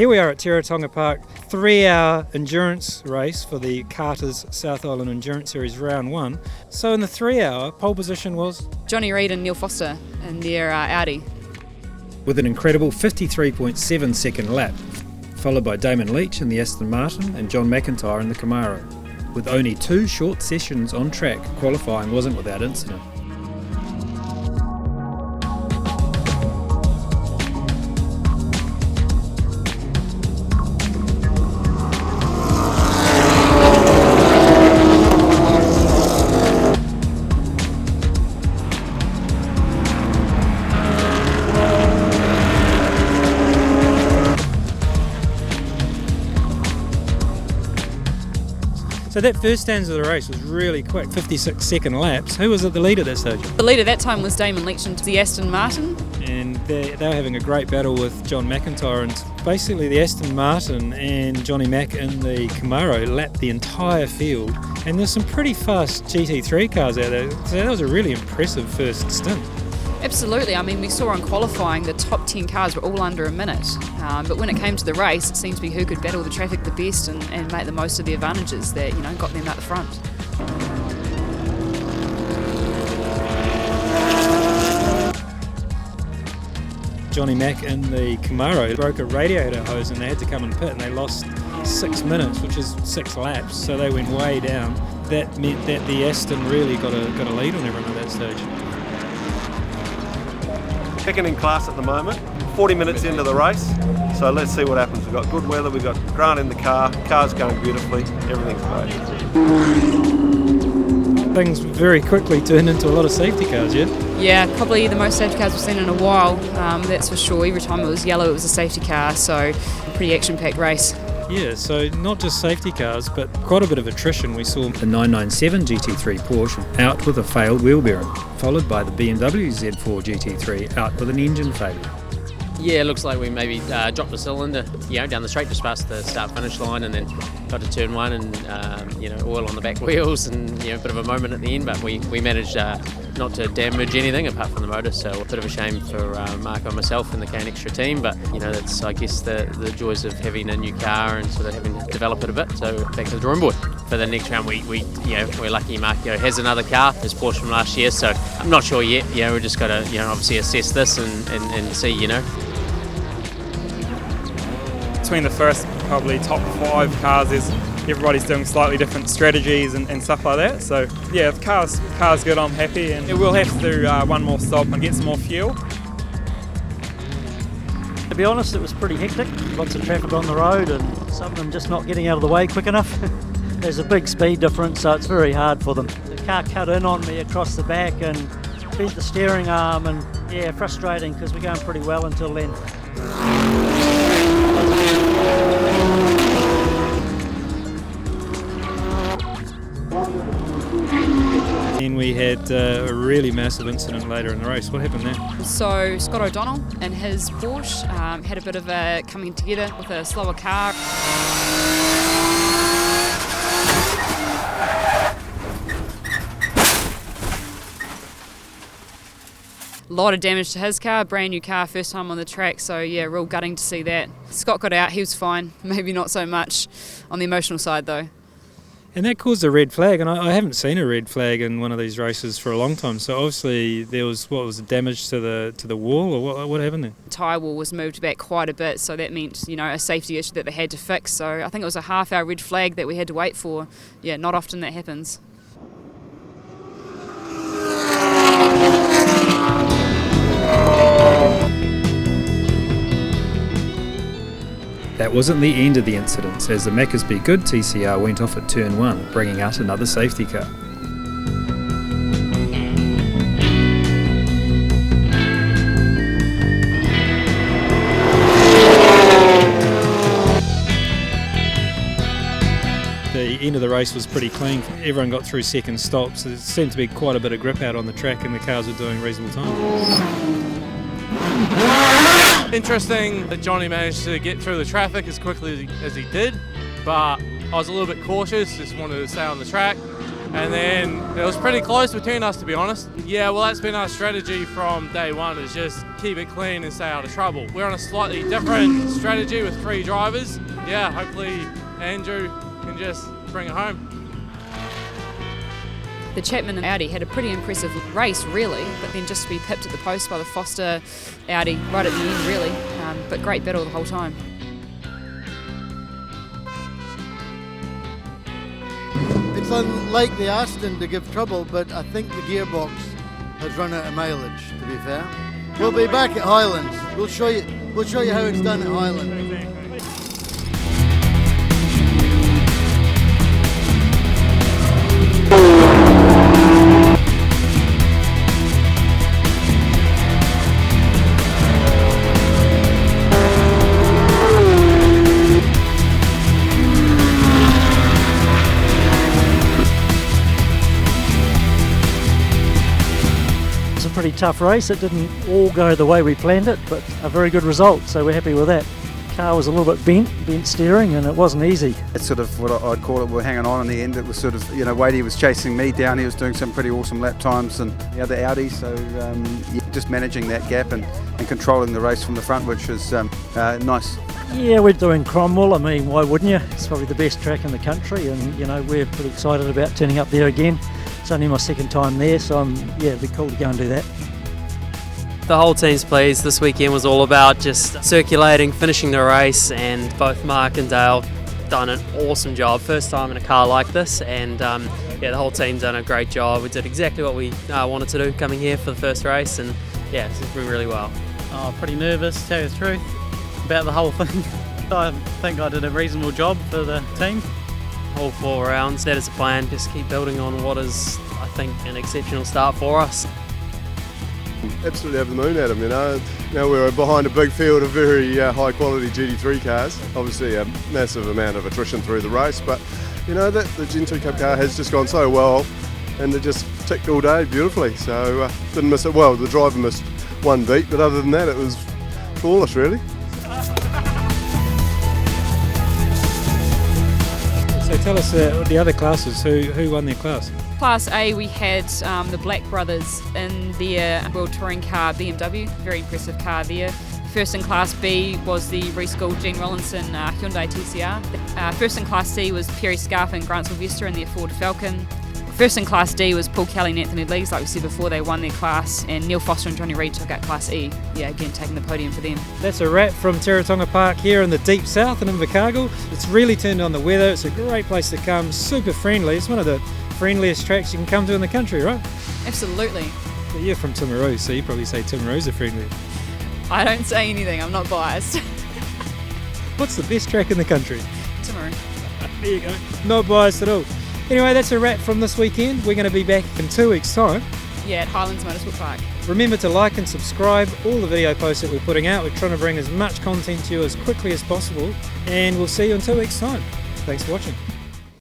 Here we are at Teretonga Park, 3-hour endurance race for the Carter's South Island Endurance Series Round 1. So in the 3-hour, pole position was? Johnny Reid and Neil Foster in their Audi. With an incredible 53.7 second lap, followed by Damon Leach in the Aston Martin and John McIntyre in the Camaro. With only 2 short sessions on track, qualifying wasn't without incident. So that first stanza of the race was really quick, 56-second laps. Who was at the lead at that stage? The lead at that time was Damon Leach and the Aston Martin. And they were having a great battle with John McIntyre, and basically the Aston Martin and Johnny Mac in the Camaro lapped the entire field. And there's some pretty fast GT3 cars out there, so that was a really impressive first stint. Absolutely. I mean, we saw on qualifying the top 10 cars were all under a minute. But when it came to the race, it seemed to be who could battle the traffic the best and make the most of the advantages that, got them out the front. Johnny Mac in the Camaro broke a radiator hose and they had to come and pit, and they lost 6 minutes, which is 6 laps, so they went way down. That meant that the Aston really got a lead on everyone at that stage. Second in class at the moment, 40 minutes into the race, so let's see what happens. We've got good weather, we've got Grant in the car's going beautifully, everything's great. Things very quickly turned into a lot of safety cars, yeah? Yeah, probably the most safety cars we've seen in a while, that's for sure. Every time it was yellow it was a safety car, so pretty action-packed race. Yeah, so not just safety cars, but quite a bit of attrition. We saw the 997 GT3 Porsche out with a failed wheel bearing, followed by the BMW Z4 GT3 out with an engine failure. Yeah, it looks like we maybe dropped a cylinder, down the straight just past the start-finish line, and then got to turn 1 and, oil on the back wheels and, a bit of a moment at the end, but we managed not to damage anything apart from the motor, so a bit of a shame for Marco and myself and the Kane Extra team, but, that's, I guess, the joys of having a new car and sort of having to develop it a bit, so back to the drawing board. For the next round, we're lucky Marco has another car, his Porsche from last year, so I'm not sure yet, we've just got to, obviously assess this and see, Between the first probably top 5 cars, everybody's doing slightly different strategies and stuff like that. So yeah, if car's good, I'm happy, and we'll have to do one more stop and get some more fuel. To be honest, it was pretty hectic. Lots of traffic on the road and some of them just not getting out of the way quick enough. There's a big speed difference, so it's very hard for them. The car cut in on me across the back and bent the steering arm, and yeah, frustrating because we're going pretty well until then. And we had a really massive incident later in the race. What happened there? So Scott O'Donnell and his Porsche had a bit of a coming together with a slower car. A lot of damage to his car, brand new car, first time on the track, so yeah, real gutting to see that. Scott got out, he was fine, maybe not so much on the emotional side though. And that caused a red flag, and I haven't seen a red flag in one of these races for a long time, so obviously there was, damage to the wall, or what happened there? The tyre wall was moved back quite a bit, so that meant, a safety issue that they had to fix, so I think it was a half-hour red flag that we had to wait for. Yeah, not often that happens. That wasn't the end of the incidents, as the Macca's Be Good TCR went off at turn 1, bringing out another safety car. The end of the race was pretty clean. Everyone got through second stops. There seemed to be quite a bit of grip out on the track, and the cars were doing reasonable time. Interesting that Johnny managed to get through the traffic as quickly as he did, but I was a little bit cautious, just wanted to stay on the track. and then it was pretty close between us, to be honest. Yeah, well, that's been our strategy from day one, is just keep it clean and stay out of trouble. We're on a slightly different strategy with 3 drivers. Yeah, hopefully Andrew can just bring it home. The Chapman and Audi had a pretty impressive race, really, but then just to be pipped at the post by the Foster Audi right at the end, really. But great battle the whole time. It's unlike the Aston to give trouble, but I think the gearbox has run out of mileage, to be fair. We'll be back at Highlands. We'll show you how it's done at Highlands. Pretty tough race. It didn't all go the way we planned it, but a very good result, so we're happy with that. Car was a little bit bent steering, and it wasn't easy. It's sort of what I'd call it, we're hanging on in the end. It was sort of, Wadey was chasing me down, he was doing some pretty awesome lap times and the other Audi, so just managing that gap and controlling the race from the front, which is nice. Yeah, we're doing Cromwell. I mean, why wouldn't you? It's probably the best track in the country, and we're pretty excited about turning up there again. It's only my second time there, so it'd be cool to go and do that. The whole team's pleased. This weekend was all about just circulating, finishing the race, and both Mark and Dale done an awesome job. First time in a car like this, and the whole team done a great job. We did exactly what we wanted to do coming here for the first race, and it's been really well. Oh, pretty nervous, to tell you the truth, about the whole thing. I think I did a reasonable job for the team. All 4 rounds, that is the plan. Just keep building on what is, I think, an exceptional start for us. Absolutely over the moon at them, Now we're behind a big field of very high quality GT3 cars. Obviously a massive amount of attrition through the race, but that the Gen 2 Cup car has just gone so well, and it just ticked all day beautifully. So didn't miss it. Well, the driver missed 1 beat, but other than that, it was flawless, really. So tell us the other classes, who won their class? Class A, we had the Black brothers in their World Touring car BMW, very impressive car there. First in Class B was the reschooled Gene Rollinson Hyundai TCR. First in Class C was Perry Scarf and Grant Sylvester in their Ford Falcon. First in Class D was Paul Kelly and Anthony Lees, like we said before, they won their class, and Neil Foster and Johnny Reid took out Class E, again taking the podium for them. That's a wrap from Teretonga Park here in the deep south in Invercargill. It's really turned on the weather, it's a great place to come, super friendly. It's one of the friendliest tracks you can come to in the country, right? Absolutely. But you're from Timaru, so you probably say Timaru's are friendly. I don't say anything, I'm not biased. What's the best track in the country? Timaru. There you go, no bias at all. Anyway, that's a wrap from this weekend. We're going to be back in 2 weeks' time. Yeah, at Highlands Motorsport Park. Remember to like and subscribe all the video posts that we're putting out. We're trying to bring as much content to you as quickly as possible, and we'll see you in 2 weeks' time. Thanks for watching.